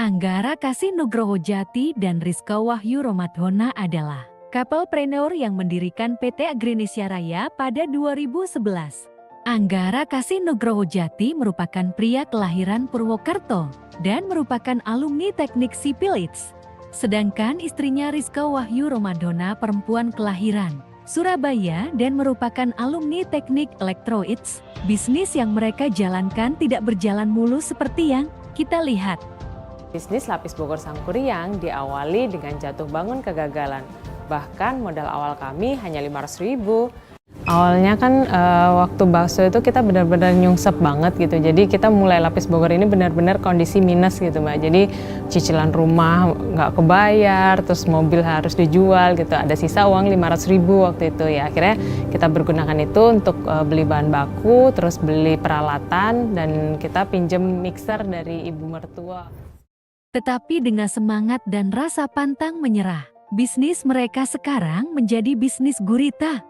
Anggara Kasih Nugroho Jati dan Rizka Wahyu Romadhona adalah couple-preneur yang mendirikan PT Agrinesia Raya pada 2011. Anggara Kasih Nugroho Jati merupakan pria kelahiran Purwokerto dan merupakan alumni Teknik Sipil ITS. Sedangkan istrinya Rizka Wahyu Romadhona perempuan kelahiran Surabaya dan merupakan alumni Teknik Elektro ITS. Bisnis yang mereka jalankan tidak berjalan mulus seperti yang kita lihat. Bisnis Lapis Bogor Sangkuriang diawali dengan jatuh bangun kegagalan. Bahkan modal awal kami hanya 500.000. Awalnya kan waktu bakso itu kita benar-benar nyungsep banget gitu. Jadi kita mulai Lapis Bogor ini benar-benar kondisi minus gitu Mbak. Jadi cicilan rumah nggak kebayar, terus mobil harus dijual gitu. Ada sisa uang 500.000 waktu itu ya. Akhirnya kita bergunakan itu untuk beli bahan baku, terus beli peralatan, dan kita pinjem mixer dari ibu mertua. Tetapi dengan semangat dan rasa pantang menyerah, bisnis mereka sekarang menjadi bisnis gurita.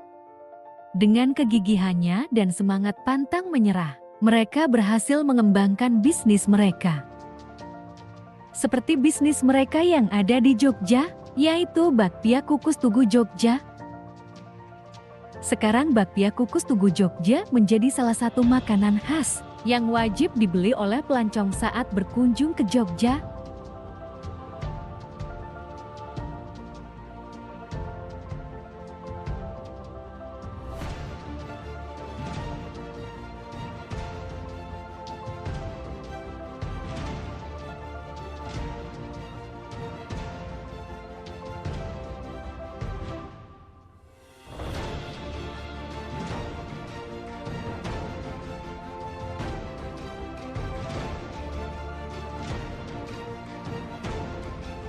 Dengan kegigihannya dan semangat pantang menyerah, mereka berhasil mengembangkan bisnis mereka. Seperti bisnis mereka yang ada di Jogja, yaitu Bakpia Kukus Tugu Jogja. Sekarang Bakpia Kukus Tugu Jogja menjadi salah satu makanan khas yang wajib dibeli oleh pelancong saat berkunjung ke Jogja.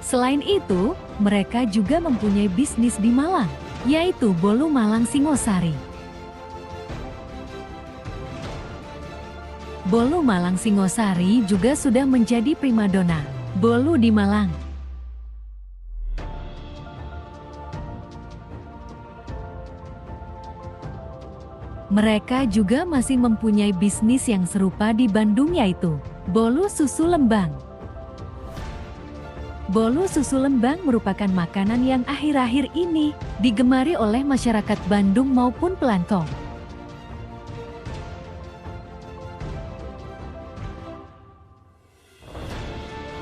Selain itu, mereka juga mempunyai bisnis di Malang, yaitu Bolu Malang Singosari. Bolu Malang Singosari juga sudah menjadi primadona bolu di Malang. Mereka juga masih mempunyai bisnis yang serupa di Bandung, yaitu Bolu Susu Lembang. Bolu susu Lembang merupakan makanan yang akhir-akhir ini digemari oleh masyarakat Bandung maupun pelantong.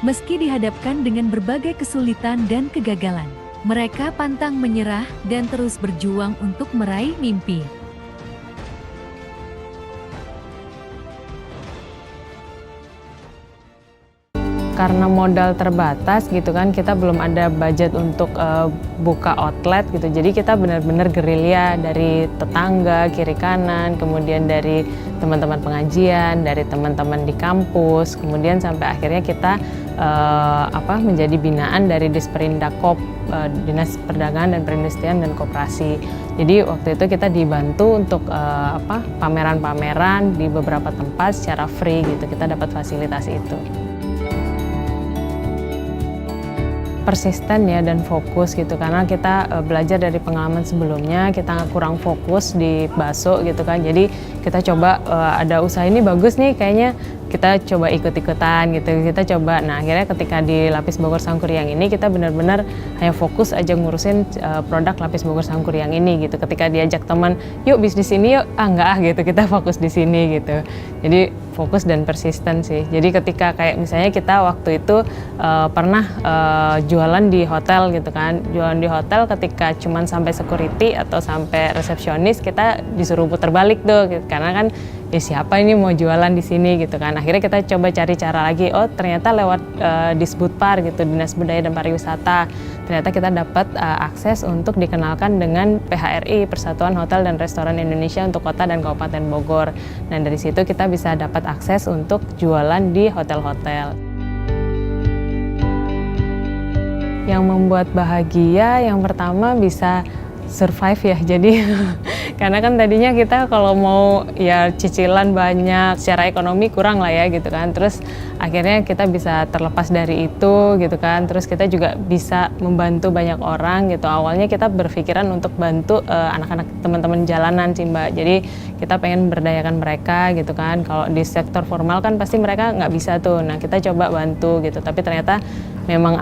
Meski dihadapkan dengan berbagai kesulitan dan kegagalan, mereka pantang menyerah dan terus berjuang untuk meraih mimpi. Karena modal terbatas gitu kan, kita belum ada budget untuk buka outlet gitu. Jadi kita benar-benar gerilya dari tetangga, kiri kanan, kemudian dari teman-teman pengajian, dari teman-teman di kampus, kemudian sampai akhirnya kita menjadi binaan dari Disperindakop, Dinas Perdagangan dan Perindustrian dan Koperasi. Jadi waktu itu kita dibantu untuk pameran-pameran di beberapa tempat secara free gitu. Kita dapat fasilitas itu. Persisten ya dan fokus gitu, karena kita belajar dari pengalaman sebelumnya, kita kurang fokus di bakso gitu kan. Jadi kita coba ada usaha ini bagus nih, kayaknya kita coba ikut-ikutan gitu, kita coba. Nah akhirnya ketika di Lapis Bogor Sangkuriang ini kita benar-benar hanya fokus aja ngurusin produk Lapis Bogor Sangkuriang ini gitu. Ketika diajak teman, yuk bisnis ini yuk, enggak gitu, kita fokus di sini gitu. Jadi fokus dan persisten sih. Jadi ketika kayak misalnya kita waktu itu pernah jualan di hotel gitu kan, jualan di hotel ketika cuman sampai security atau sampai resepsionis, kita disuruh putar balik tuh gitu. Karena kan ya siapa ini mau jualan di sini gitu kan. Akhirnya kita coba cari cara lagi, oh ternyata lewat Disbudpar gitu, Dinas Budaya dan Pariwisata. Ternyata kita dapat akses untuk dikenalkan dengan PHRI, Persatuan Hotel dan Restoran Indonesia untuk Kota dan Kabupaten Bogor. Dan dari situ kita bisa dapat akses untuk jualan di hotel-hotel. Yang membuat bahagia yang pertama bisa survive ya. Jadi karena kan tadinya kita kalau mau ya cicilan banyak, secara ekonomi kurang lah ya gitu kan. Terus akhirnya kita bisa terlepas dari itu gitu kan. Terus kita juga bisa membantu banyak orang gitu. Awalnya kita berpikiran untuk bantu anak-anak teman-teman jalanan sih Mbak. Jadi kita pengen berdayakan mereka gitu kan. Kalau di sektor formal kan pasti mereka nggak bisa tuh. Nah kita coba bantu gitu. Tapi ternyata memang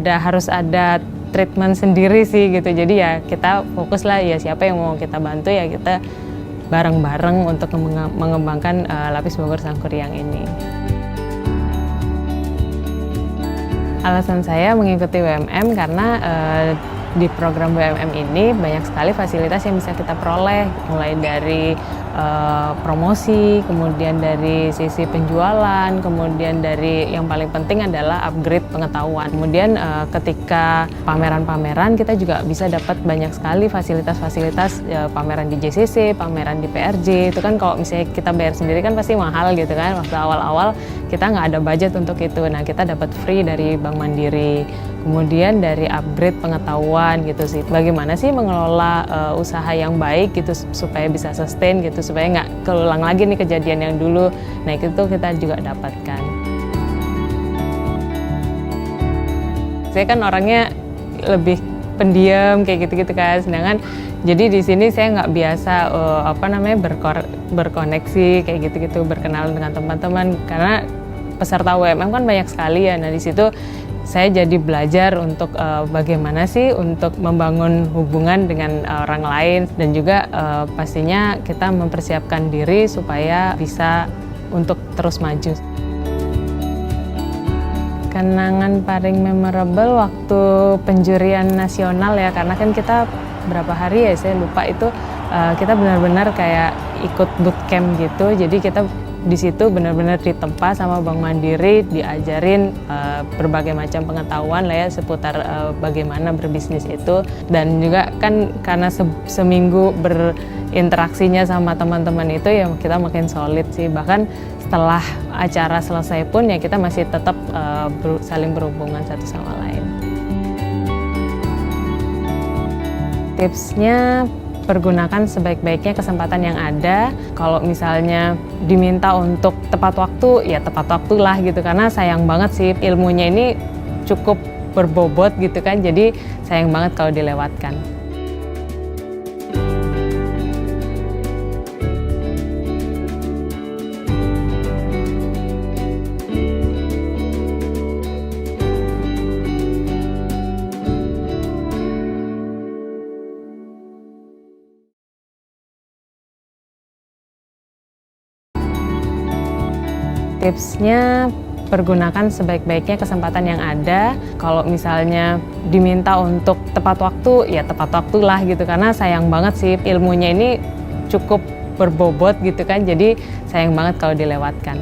harus ada treatment sendiri sih gitu. Jadi ya kita fokus lah ya siapa yang mau kita bantu ya kita bareng-bareng untuk mengembangkan Lapis Bogor Sangkuriang ini. Alasan saya mengikuti WMM karena di program WMM ini banyak sekali fasilitas yang bisa kita peroleh, mulai dari promosi, kemudian dari sisi penjualan, kemudian dari yang paling penting adalah upgrade pengetahuan. Kemudian ketika pameran-pameran kita juga bisa dapat banyak sekali fasilitas-fasilitas pameran di JCC, pameran di PRJ. Itu kan kalau misalnya kita bayar sendiri kan pasti mahal gitu kan. Waktu awal-awal kita nggak ada budget untuk itu. Nah kita dapat free dari Bank Mandiri. Kemudian dari upgrade pengetahuan gitu sih. Bagaimana sih mengelola usaha yang baik gitu supaya bisa sustain gitu, supaya nggak keulang lagi nih kejadian yang dulu. Nah itu kita juga dapatkan. Saya kan orangnya lebih pendiam kayak gitu-gitu kan. Sedangkan jadi di sini saya nggak biasa berkoneksi kayak gitu-gitu, berkenalan dengan teman-teman karena peserta WMM kan banyak sekali ya. Nah di situ saya jadi belajar untuk bagaimana sih untuk membangun hubungan dengan orang lain dan juga pastinya kita mempersiapkan diri supaya bisa untuk terus maju. Kenangan paling memorable waktu penjurian nasional ya, karena kan kita berapa hari ya saya lupa itu kita benar-benar kayak ikut bootcamp gitu, jadi kita di situ benar-benar ditempa sama Bank Mandiri, diajarin berbagai macam pengetahuan lah ya seputar bagaimana berbisnis itu. Dan juga kan karena seminggu berinteraksinya sama teman-teman itu ya kita makin solid sih. Bahkan setelah acara selesai pun ya kita masih tetap saling berhubungan satu sama lain. Tipsnya, pergunakan sebaik-baiknya kesempatan yang ada. Kalau misalnya diminta untuk tepat waktu, ya tepat waktulah gitu. Karena sayang banget sih ilmunya ini cukup berbobot gitu kan. Jadi sayang banget kalau dilewatkan. Tipsnya, pergunakan sebaik-baiknya kesempatan yang ada. Kalau misalnya diminta untuk tepat waktu, ya tepat waktulah gitu. Karena sayang banget sih ilmunya ini cukup berbobot gitu kan. Jadi sayang banget kalau dilewatkan.